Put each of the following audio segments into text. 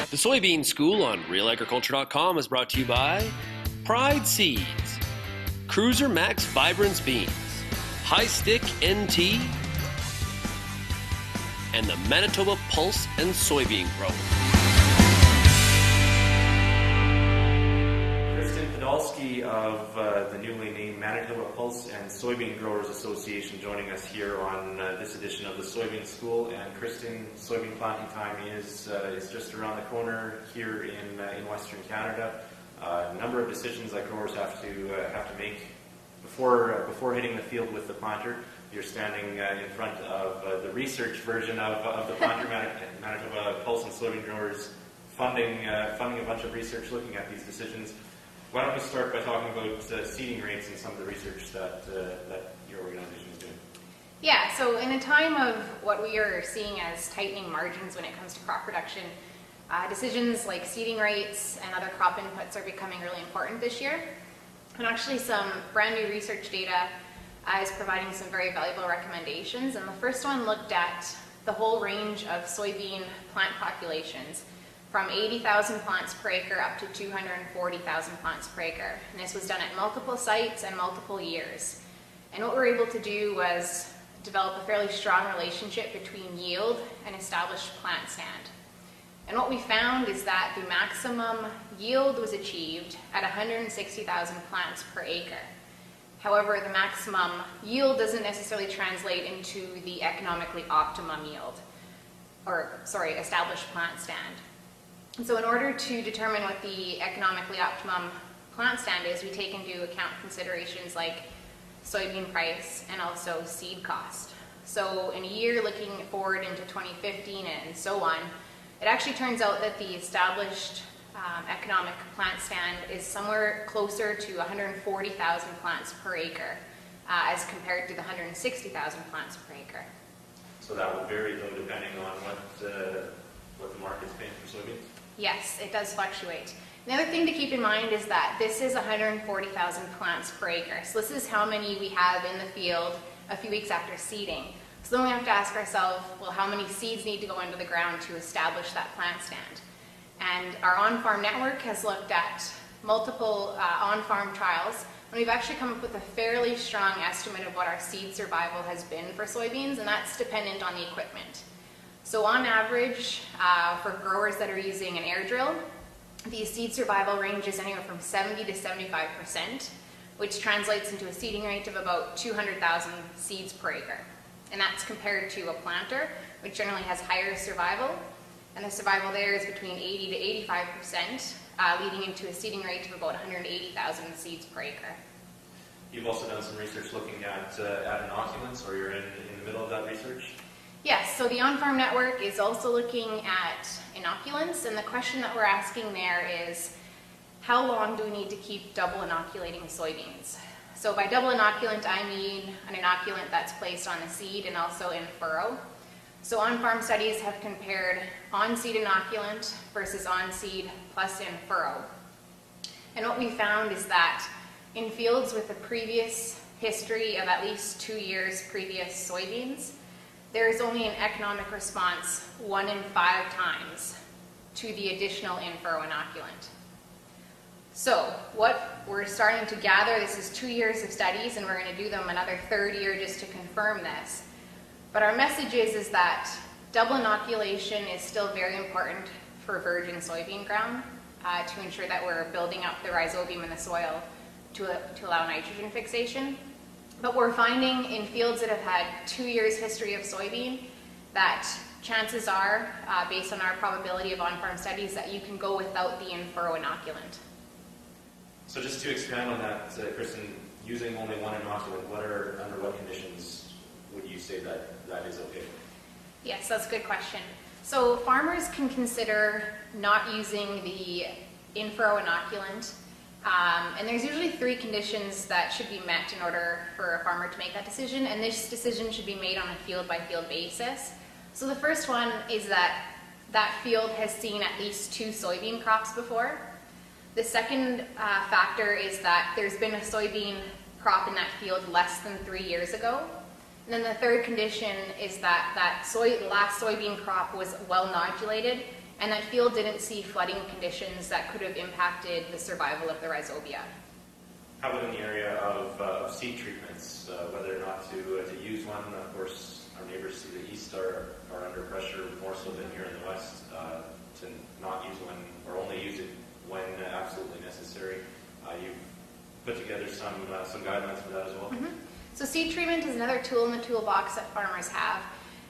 The Soybean School on RealAgriculture.com is brought to you by Pride Seeds, Cruiser Max Vibrance Beans, High Stick NT, and the Manitoba Pulse and Soybean Grower. Podolsky of the newly named Manitoba Pulse and Soybean Growers Association joining us here on this edition of the Soybean School. And Kristen, soybean planting time is just around the corner here in Western Canada. A number of decisions that growers have to make before hitting the field with the planter. You're standing in front of the research version of the planter. Manitoba Pulse and Soybean Growers funding a bunch of research looking at these decisions. Why don't we start by talking about seeding rates and some of the research that your organization is doing? Yeah, so in a time of what we are seeing as tightening margins when it comes to crop production, decisions like seeding rates and other crop inputs are becoming really important this year. And actually some brand new research data is providing some very valuable recommendations. And the first one looked at the whole range of soybean plant populations, from 80,000 plants per acre up to 240,000 plants per acre. And this was done at multiple sites and multiple years. And what we were able to do was develop a fairly strong relationship between yield and established plant stand. And what we found is that the maximum yield was achieved at 160,000 plants per acre. However, the maximum yield doesn't necessarily translate into the economically optimum yield, established plant stand. And so in order to determine what the economically optimum plant stand is, we take into account considerations like soybean price and also seed cost. So in a year looking forward into 2015 and so on, it actually turns out that the established economic plant stand is somewhere closer to 140,000 plants per acre as compared to the 160,000 plants per acre. So that would vary though depending on what the market's paying for soybeans? Yes, it does fluctuate. The other thing to keep in mind is that this is 140,000 plants per acre. So this is how many we have in the field a few weeks after seeding. So then we have to ask ourselves, well, how many seeds need to go into the ground to establish that plant stand? And our on-farm network has looked at multiple on-farm trials, and we've actually come up with a fairly strong estimate of what our seed survival has been for soybeans, and that's dependent on the equipment. So on average, for growers that are using an air drill, the seed survival range is anywhere from 70 to 75%, which translates into a seeding rate of about 200,000 seeds per acre. And that's compared to a planter, which generally has higher survival. And the survival there is between 80 to 85%, leading into a seeding rate of about 180,000 seeds per acre. You've also done some research looking at inoculants, or you're in the middle of that research? Yes, so the on-farm network is also looking at inoculants, and the question that we're asking there is, how long do we need to keep double inoculating soybeans? So by double inoculant, I mean an inoculant that's placed on the seed and also in furrow. So on-farm studies have compared on-seed inoculant versus on-seed plus in furrow. And what we found is that in fields with a previous history of at least 2 years previous soybeans, there is only an economic response 1 in 5 times to the additional in-furrow inoculant. So what we're starting to gather, this is 2 years of studies, and we're going to do them another third year just to confirm this. But our message is that double inoculation is still very important for virgin soybean ground to ensure that we're building up the rhizobium in the soil to allow nitrogen fixation. But we're finding in fields that have had 2 years history of soybean that chances are, based on our probability of on-farm studies, that you can go without the in-furrow inoculant. So just to expand on that, Kristen, using only one inoculant, under what conditions would you say that is okay? Yes, that's a good question. So farmers can consider not using the in-furrow inoculant. And there's usually 3 conditions that should be met in order for a farmer to make that decision, and this decision should be made on a field-by-field basis. So the first one is that field has seen at least 2 soybean crops before. The second factor is that there's been a soybean crop in that field less than 3 years ago. And then the third condition is that last soybean crop was well nodulated and that field didn't see flooding conditions that could have impacted the survival of the rhizobia. How about in the area of seed treatments, whether or not to use one? Of course, our neighbors to the east are under pressure more so than here in the west to not use one or only use it when absolutely necessary. You've put together some guidelines for that as well. Mm-hmm. So seed treatment is another tool in the toolbox that farmers have.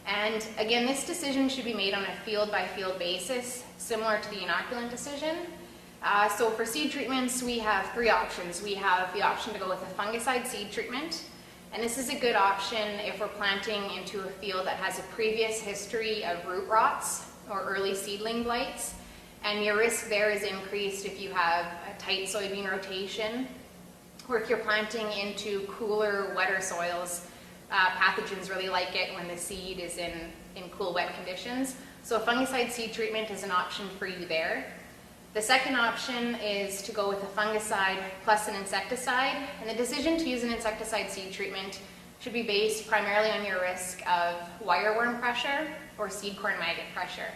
And again, this decision should be made on a field-by-field basis, similar to the inoculant decision. So for seed treatments, we have three options. We have the option to go with a fungicide seed treatment. And this is a good option if we're planting into a field that has a previous history of root rots or early seedling blights. And your risk there is increased if you have a tight soybean rotation, or if you're planting into cooler, wetter soils. Pathogens really like it when the seed is in cool, wet conditions. So a fungicide seed treatment is an option for you there. The second option is to go with a fungicide plus an insecticide. And the decision to use an insecticide seed treatment should be based primarily on your risk of wireworm pressure or seed corn maggot pressure.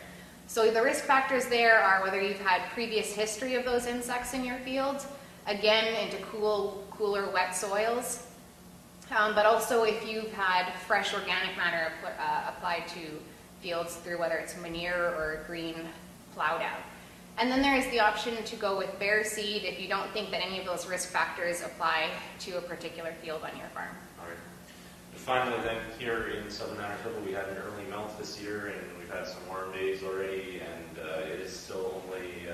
So the risk factors there are whether you've had previous history of those insects in your field, again into cooler, wet soils, but also if you've had fresh organic matter applied to fields through whether it's manure or green plow down. And then there is the option to go with bare seed if you don't think that any of those risk factors apply to a particular field on your farm. All right. And finally then, here in southern Manitoba, we had an early melt this year, and we've had some warm days already, and it is still only,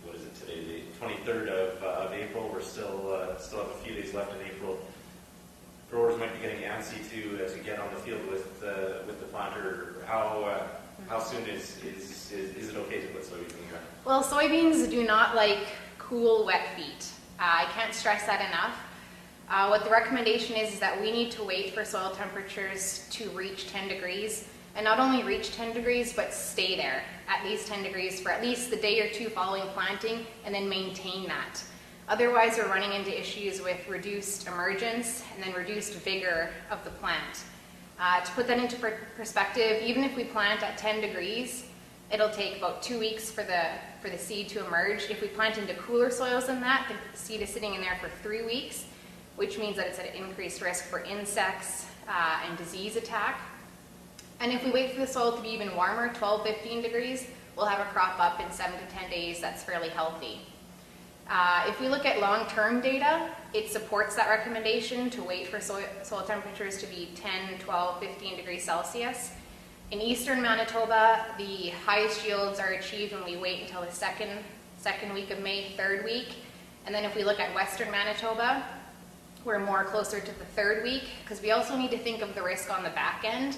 what is it today, the 23rd of April. We're still have a few days left in April. Growers might be getting antsy to get on the field with the planter. How soon is it okay to put soybeans in the ground? Well, soybeans do not like cool, wet feet. I can't stress that enough. What the recommendation is that we need to wait for soil temperatures to reach 10 degrees, and not only reach 10 degrees, but stay there at least 10 degrees for at least the day or two following planting, and then maintain that. Otherwise, we're running into issues with reduced emergence and then reduced vigor of the plant. To put that into perspective, even if we plant at 10 degrees, it'll take about 2 weeks for the seed to emerge. If we plant into cooler soils than that, the seed is sitting in there for 3 weeks, which means that it's at increased risk for insects and disease attack. And if we wait for the soil to be even warmer, 12, 15 degrees, we'll have a crop up in 7 to 10 days that's fairly healthy. If we look at long-term data, it supports that recommendation to wait for soil temperatures to be 10, 12, 15 degrees Celsius. In eastern Manitoba, the highest yields are achieved when we wait until the second week of May, third week. And then if we look at western Manitoba, we're more closer to the third week, because we also need to think of the risk on the back end.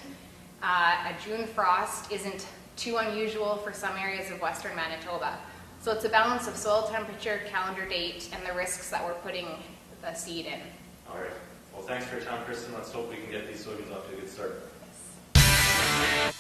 A June frost isn't too unusual for some areas of western Manitoba. So it's a balance of soil temperature, calendar date, and the risks that we're putting the seed in. All right. Well, thanks for your time, Kristen. Let's hope we can get these soybeans off to a good start. Yes.